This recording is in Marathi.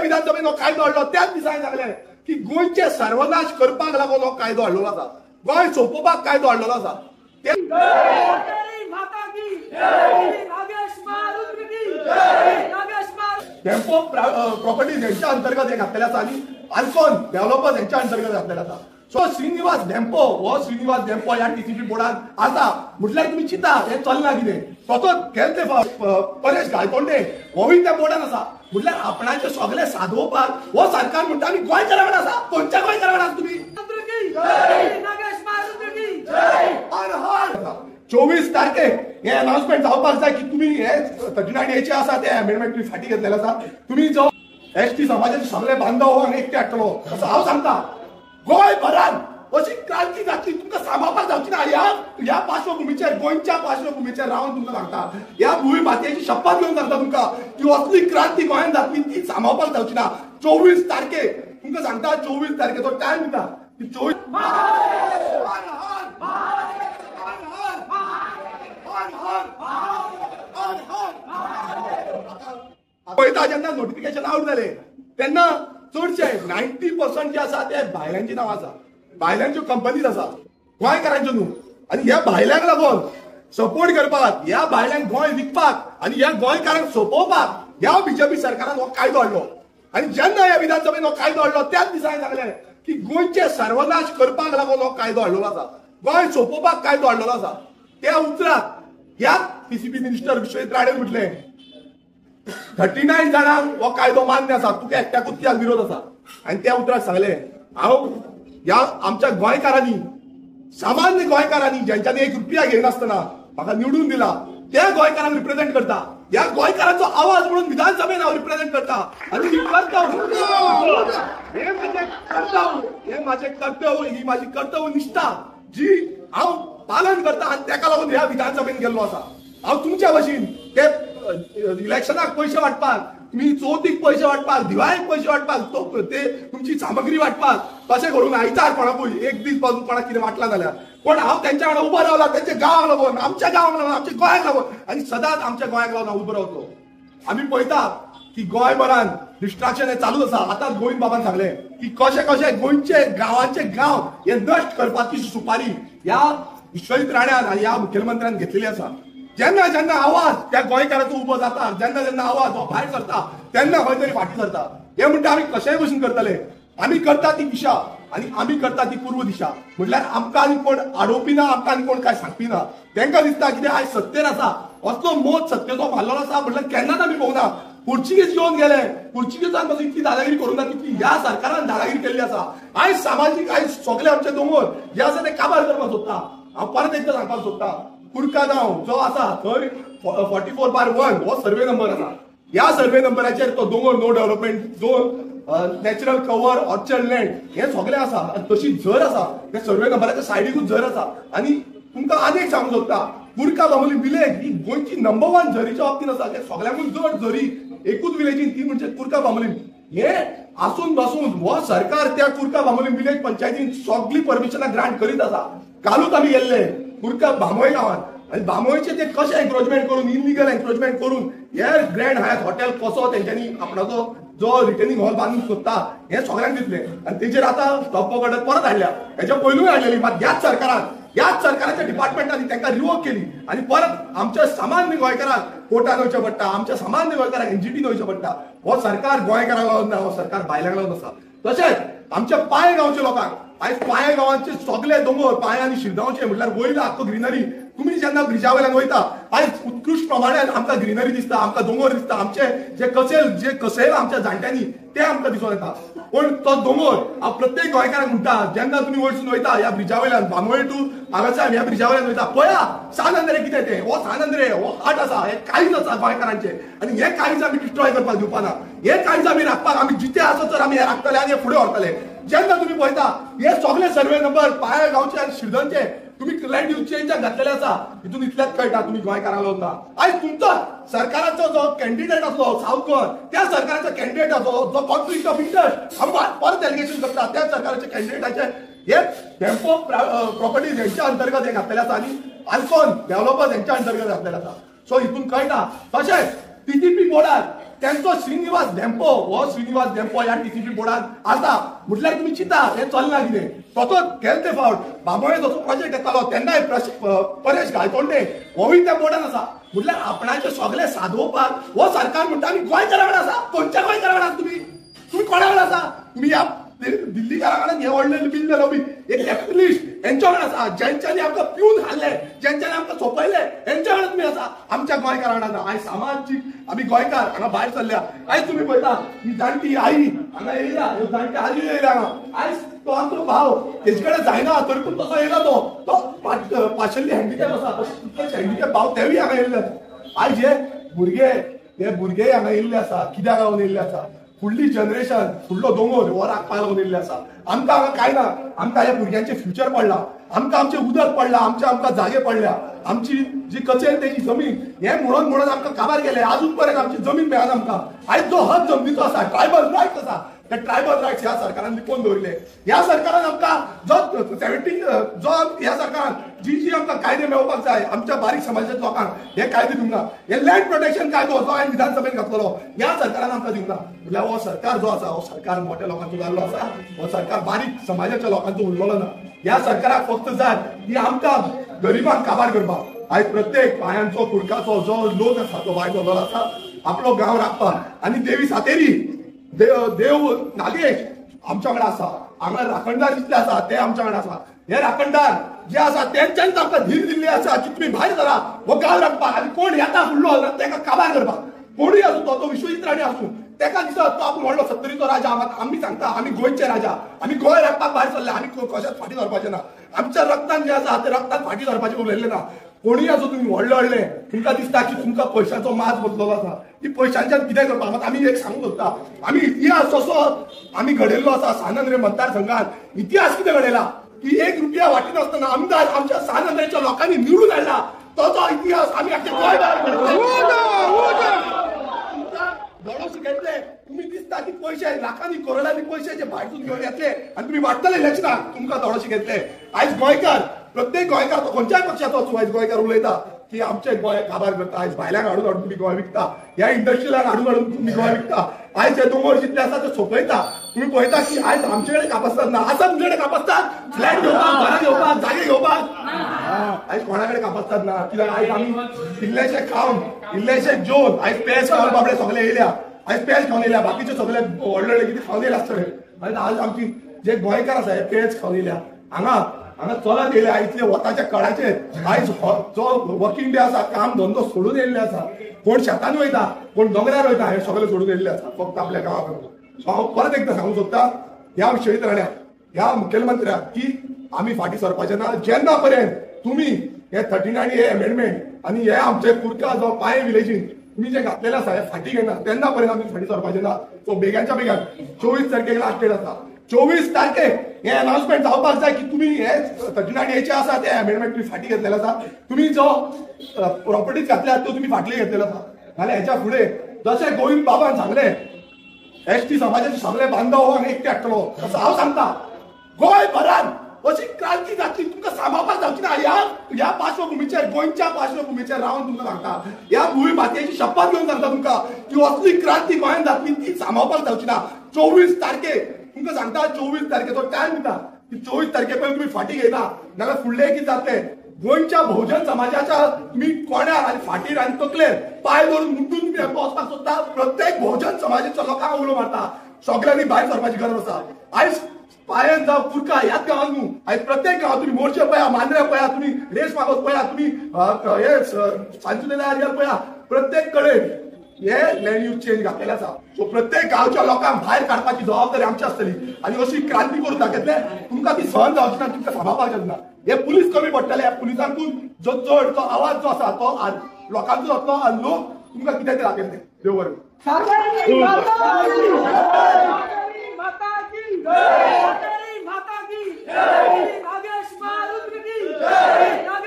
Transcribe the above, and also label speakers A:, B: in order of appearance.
A: विधानसभेन हो कायदो हाडलो त्याच दिसा सांगले की गोंयचे सर्वनाश करपाक लागून हो कायदो हाडलेलो आसा, गोंय सोंपोवपाक कायदो हाडलेलो आसा। टेम्पो प्रॉपर्टीज यांच्या अंतर्गत हे घातलेले आसा आणि आल्कोन डेव्हलपर्स यांच्या अंतर्गत घातलेले आसा। सो श्रीनिवास डेम्पो हो श्रीनिवास डेम्पो या टीसीपी बोर्डान आसा म्हटल्यार तुम्ही चिंता हे चलना कितें, तसोच केलते परेश गायतोंडे होय त्या बोर्डान आसा म्हटल्यार आपणाचे सगळे सादोवपाक हो सरकार म्हणटा आमी गोंयकारा वांगडा आसा। खंयच्या गोंयकारा वांगडा तुम्ही 24 तारखेक हे अनाउन्समेंट जावपाक जाय की तुम्ही हे 39A आसा ते अमेंडमेंट तुम्ही फाटी घेतलेले आसा। तुम्ही जो एसटी समाजाचे सगळे बांधव हो एकटे हाडटलो असं हांव सांगता। गोंय भरात अशी क्रांती जातली तुमकां सांबाळपाक जावची ना। ह्या पार्श्वभूमीचेर गोंयच्या पार्श्वभूमीचेर रावन तुमकां सांगता, ह्या भूमी मातयेची शपथ घेवन सांगता तुमकां की असली क्रांती गोंयांत जातली ती सांबाळपाक जावची ना। 24 तारखेक तुमकां सांगता 24 तारखेचो टायम दिता की 24 पळयता जेन्ना नोटिफिकेशन आउट जाले तेन्ना चडशे 90% जे आसा ते भायल्यांची नांव आसा, भायल्यांच्यो कंपनीज आसा, गोंयकारांच्यो न्हू। आनी ह्या भायल्यांक लागून सपोर्ट करपाक, ह्या भायल्यांक गोंय विकपाक आनी ह्या गोंयकारांक सोंपोवपाक ह्या बीजेपी सरकारान हो कायदो हाडलो। आनी जेन्ना ह्या विधानसभेन हो कायदो हाडलो त्याच दिसा सांगले की गोंयचे सर्वनाश करपाक लागून हो कायदो हाडलेलो आसा, गोंय सोंपोवपाक कायदो हाडलेलो आसा। त्या उतराक ह्या टीसीपी मिनिस्टर विश्वजीत राणे म्हटले 39 जाणांक हो कायदो मान्य आसा, तुका एकट्याकूच कित्याक विरोध आसा। आनी त्या उतराक सांगले हांव ह्या आमच्या गोंयकारांनी, सामान्य गोंयकारांनी ज्यांच्यानी 1 रुपया घेनासतना म्हाका निवडून दिला त्या गोंयकारांक रिप्रेझेंट करता, ह्या गोंयकारांचो आवाज म्हणून विधानसभेन हांव रिप्रेझेंट करता। आनी हे माझे कर्तव्य, ही माझी कर्तव्य निष्ठा जी हांव पालन करता आणि त्याका लागून ह्या विधानसभेन गेल्लो आसा। हांव तुमच्या भशेन ते इलेक्शनाक पैसे वाटपाक, तुम्ही चवथीक पैसे वाटपाक, दिवाळेक पैसे वाटपाक, ते तुमची सामग्री वाटपाक तशें करून आयतार कोणाकूय एक दीस बाजू कोणाक कितें वाटला जाल्यार, पण हांव त्यांच्या वांगडा उबो रावला, त्यांच्या गांवाक लागून, आमच्या गांवाक लागून, आमच्या गोंयाक लागून आनी सदांच आमच्या गोंयाक लागून हांव उबो रावतलो। आमी पळयता की गोंयभरान डिस्ट्रक्शन हे चालूच आसा। आतांच गोविंद बाबान सांगले की कशे कशे गोंयचे गांवांचे गांव हे नश्ट करपाची सुपारी ह्या विश्वजीत राण्यान आनी ह्या मुखेलमंत्र्यान घेतलेली आसा। जेन्ना जेन्ना आवाज त्या गोंयकाराचो उबो जाता, जेन्ना जेन्ना आवाज हो भायर सरता तेन्ना खंय तरी फाटी सरता। हे म्हणटा आमी कशेय भशेन करतले, आमी करता ती दिशा आनी आमी करता ती पूर्व दिशा। म्हटल्यार आमकां आनी कोण आडोवपी ना, आमकां आनी कोण काय सांगपी ना। तांकां दिसता कितें आयज सत्तेर आसा, असलो मोद सत्तेचो मारलेलो आसा म्हटल्यार केन्नाच आमी पळोवना। पोर्चुगीज येवन गेले, पोर्चुगीजान पासून इतली दादागिरी करूं ना तितली ह्या सरकारान दादागिरी केल्ली आसा। आयज सामाजीक आयज सगळे आमचे दोंगर जे आसा ते काबार करपाक सोदता। हांव परत एकदां सांगपाक सोदता, कुर्का गांव जो आसा थंय 44/1 हो सर्वे नंबर आसा। ह्या सर्वे नंबराचेर तो दोंगर no development zone, natural cover, orchard land हे सगळे आसा। तशी झर आसा त्या सर्वे नंबराच्या सायडीकूच झर आसा। आनी तुमकां आनी एक सांगूंक सोदता, कुर्का बांबोली विलेज ही गोंयची नंबर 1 झरीच्या बाबतींत आसा। ते सगळ्यांकून चड झरी एकूच विलेजीन ती म्हणजे कुर्का बांबोली। हे आसून बसून हो सरकार त्या कुर्का बांबोली विलेज पंचायतीन सगळी परमिशनां ग्रांट करीत आसा। कालूच आमी गेल्ले कुर्का बांबोळे गांवांत आनी बांबोळेचे ते कशे एन्क्रोचमेंट करून, इनलिगल एन्क्रोचमेंट करून हे ग्रँड हायत हॉटेल कसो तेंच्यांनी आपणाचो जो रिटर्निंग हॉल बांदून सोदता हे सगळ्यांक दितले आनी तेचेर आतां स्टॉप ऑर्डर परत हाडल्या। हेच्या पयलूय हाडलेली, मात ह्याच सरकाराच्या डिपार्टमेंटांनी तांकां रिवोक केली आनी परत आमच्या सामान्य गोंयकारांक कोर्टान वयचें पडटा, आमच्या सामान्य गोंयकारांक एनजीटीन वयचें पडटा। हो सरकार गोंयकारांक लागून ना, हो सरकार भायल्यांक लागून आसा। तशेंच आमच्या पाय गांवच्या लोकांक आयज पाय गांवांचे सगळे दोंगर, पाय आनी शिरगांवचे म्हटल्यार वयला आख्खो ग्रीनरी, तुम्ही जेन्ना ब्रिजा वयल्यान वयता आयज उत्कृश्ट प्रमाणान आमकां ग्रीनरी दिसता, आमकां दोंगर दिसता, आमचे जे कसेल आमच्या जाणट्यांनी ते आमकां दिसून येता। पण तो दोंगर हांव प्रत्येक गोंयकाराक म्हणटा, जेन्ना तुमी वयरसून वयता ह्या ब्रिजा वयल्यान बांबोळे टू हांगाच्यान ह्या ब्रिजा वयल्यान वयता पळया सान अंद्रे कितें तें, हो सान अंद्रे हो हाट आसा, हे काळीज आसा गोंयकारांचे आनी हे काळीज आमी डिस्ट्रॉय करपाक दिवपाना। हे काळीज आमी राखपाक आमी जिते आसत तर आमी हे राखतले आनी हे फुडें व्हरतले। जेन्ना तुम्ही पळयता हे सगळे सर्वे नंबर पाया गांवचे आनी शिरदनचे तुम्ही लँड यूज चेंजाक घातलेले आसा, हितून इतल्याच कळटा तुम्ही गोंयकारांक लागून ना। आयज तुमचो सरकाराचो जो कॅन्डिडेट आसलो साऊथ गोवा, त्या सरकाराचो कॅन्डिडेट आसलो जो कॉन्फ्लिक्ट ऑफ इंटरेस्ट हांव परत एलिगेशन करता, त्या सरकाराच्या कॅन्डिडेटाचे हे टेम्पो प्रॉपर्टीज यांच्या अंतर्गत हे घातलेले आसा आनी आल्कोन डेव्हलपर्स यांच्या अंतर्गत घातलेले आसा। सो हितून कळटा। तशेंच टीटीपी बोर्डार त्यांचो श्रीनिवास धेंपो हो श्रीनिवास धेंपो ह्या टीसीपी बोर्डान आसा म्हटल्यार तुम्ही चिंता हे चलना कितें तसोच गेले फावट बाबोळे जसो प्रोजेक्ट येतालो तेन्नाय परेश गायतोंडे होय त्या बोर्डान आसा म्हटल्यार आपणाचे सगळे सादोवपाक हो सरकार म्हणटा आमी गोंयकारा कडेन आसा खंयच्या गोंयकारा कडेन तुम्ही कोणा कडेन आसा तुम्ही ह्या दिल्लीकारा कडेन हे व्हडले बिल्ले लॉबी एक कॅपिटलिस्ट यांच्या कडेन आसा ज्यांच्यानी आमकां पिवन हाडले ज्यांच्यानी आमकां सोपयले यांच्या कडेन तुम्ही आसा आमच्या गोंयकारा कडेन आसा आयज सामाजीक आमी गोंयकार हांगा भायर सरल्या आयज तुम्ही पळयता ही जाणटी आई हांगा येयल्या ह्यो जाणटे आजी येयल्या हांगा आयज तो आमचो भाव तेजे कडेन जायना तरी पूण तसो येयला तो पार्शली हँडिकॅप आसा तसो हँडिकॅप भाव तेवूय हांगा येयल्ले आयज हे भुरगे हांगा येयल्ले आसा कित्याक लागून येयल्ले आसा फुडली जनरेशन फुडलो दोंगर हो राखपाक लागून येयल्ले आसा आमकां हांगा कांय ना आमकां ह्या भुरग्यांचे फ्युचर पडला आमकां आमचें उदक पडलां आमकां जागे पडल्या आमची जी कचेल तेजी जमीन हे म्हणून आमकां काबार केले अजून पर्यंत आमची जमीन मेळना आमकां आयज जो हक जमनीचो आसा ट्रायबल रायट्स आसा ते ट्रायबल रायट्स ह्या सरकारान लिपोवन दवरले ह्या सरकारान आमकां जो ह्या सरकारान जी आमकां कायदे मेळोवपाक जाय आमच्या बारीक समाजाच्या लोकांक हे कायदे दिवंक ना हे लँड प्रोटेक्शन कायदो जो हांवें विधानसभेत घातलेलो ह्या सरकारान आमकां दिवंक ना म्हटल्यार हो सरकार जो आसा हो सरकार मोठ्या लोकांचो जाल्लो आसा हो सरकार बारीक समाजाच्या लोकांचो उरलेलो ना ह्या सरकाराक फक्त जाय की आमकां गरिबांक काबार करपाक आयज प्रत्येक पांयांचो कुडकाचो जो लोक आसा तो भायर सरलेलो आसा आपलो गांव राखपाक आनी देवी सातेरी देव नागेश आमच्या कडेन आसा हांगा राखणदार जितले आसा ते आमच्या कडेन आसा हे राखणदार जे आसा तेंच्यांनी आमकां धीर दिल्ली आसा की तुमी भायर सरा हो गांव राखपाक आनी कोण येता फुडलो तेका काबार करपाक कोणूय आसूं तो विश्वजीत राणे आसूं तेका दिसता तो आपूण व्हडलो 70रीचो राजा आमी सांगता आमी गोंयचे राजा आमी गोंय राखपाक भायर सरले आमी कशाच फाटी धरपाचे ना आमच्या रक्तान जे आसा ते रक्तान फाटी धरपाचे उरलेले ना कोणूय आसूं तुमी व्हडले तुमकां दिसता की तुमकां पयशांचो माज बसलेलो आसा ती पयशांच्यान कितें करपाक मात आमी एक सांगूंक सोदता आमी इतिहास असो आमी घडयल्लो आसा सानंद्रे मतदारसंघात इतिहास कितें घडयला की 1 रुपया वाटी नासतना आमदार आमच्या सानंद्रेच्या लोकांनी निवडून हाडला तो इतिहास आमी घेतले तुम्ही दिसता की पैसे लाखांनी करोडांनी पैशाचे भायसून घेऊन येतले आणि तुम्ही वाटतले इलेक्शनाक तुमकां थोडेशे घेतले आयज गोंयकार प्रत्येक गोंयकार तो खंयच्याय पक्षाचो आयज गोंयकार उलयता की आमचे गोंय काबार करता आयज भायल्याक हाडून तुम्ही गोंय विकता ह्या इंडस्ट्रियलाक हाडून तुम्ही गोंय विकता आयज हे दोंगर जितले आसा ते सोंपयता तुम्ही पळयता की आयज आमचे कडेन कापस्तात ना आसा तुमचे कडेन कापस्तात फ्लॅट घेवपाक घरां घेवपाक जागे घेवपाक आयज कोणा कडेन कापस्तात ना कित्याक आयज आमी इल्लेशे खावन इल्लेशे जेवन आयज पेज खावन बाबडे सगळे येयल्या आयज पेज खावन येयल्या बाकीचे सगळे व्हडले कितें खावन येयले आसतले आयज आज आमची जे गोंयकार आसा हे पेज खावन येयल्या हांगा चलत येयले आयजले वताच्या कळाचेर आयज जो वर्किंग डे आसा काम धंदो सोडून येयल्ले आसा कोण शेतान वयता कोण दोंगरार वयता हे सगळे सोडून येयल्ले आसा फक्त आपल्या गांवा कडेन सो हांव परत एकदां सांगूंक सोदता ह्या विशयीत राण्याक ह्या मुखेलमंत्र्याक की आमी फाटी सरपाचे ना जेन्ना पर्यंत तुमी हे 39 अमेंडमेंट आनी हे आमचे कुर्का जो पाय विलेजीन तुम्ही जे घातलेले आसा हे फाटी घेना तेन्ना पर्यंत आमी फाटी सरपाचे ना सो बेगांच्या बेगान 24 तारखेक लास्ट डेट आसा 24 तारखेक हे अनाउन्समेंट जावपाक जाय की तुम्ही हे 39 आसा ते अमेंडमेंट तुम्ही फाटी घेतलेले आसा तुम्ही जो प्रॉपर्टीज घातल्या तो तुम्ही फाटली घेतलेलो आसा नाल्यार हेच्या फुडें जशें गोविंद बाबान सांगले एसटी समाजाचे सगळे बांधव हांगा एकटे हाडटलो असं हांव सांगता गोंय भरान अशी क्रांती जातली तुमकां सांबाळपाक जावची ना ह्या पार्श्वभूमीचेर गोंयच्या पार्श्वभूमीचेर रावन तुमकां सांगता ह्या भूमी मातयेची शपथ घेवन सांगता तुमकां की असली क्रांती गोंयांत जातली ती सांबाळपाक जावची ना 24 तारखेक तुमकां सांगता 24 तारखेचो टायम दिता की 24 तारखे पर्यंत तुम्ही फाटी घेता नाल्यार फुडले कितें जातले गोंयच्या बहुजन समाजाच्या तुम्ही कोण्यार आनी फाटीर आनी तकलेर पाय धरून मुंडून तुम्ही वचपाक सोदता प्रत्येक बहुजन समाजाच्या लोकांक उलो मारता सगळ्यांनी भायर सरपाची गरज आसा आयज पायन जावं कुर्का ह्याच गांवांत न्हू आयज प्रत्येक गांवांत तुम्ही मोर्चे पळया मांद्रे पळया तुम्ही रेस मागोस पळया तुम्ही हे सांजुलेल्या एरियार पळया प्रत्येक कडेन हे लँड यूज चेंज घातलेले आसा सो प्रत्येक गांवच्या लोकांक भायर काडपाची जबाबदारी आमची आसतली आनी अशी क्रांती करून दाखयतले तुमकां ती सहन जावची ना तुमकां सांबाळपाक ना हे पुलीस कमी पडटले ह्या पुलिसांकून जो चड जो आवाज जो आसा तो लोकांचो जातलो आनी लोक तुमकां कितें ते दाखयतले देव बरें
B: माता की जय नागेश मारुद्र की जय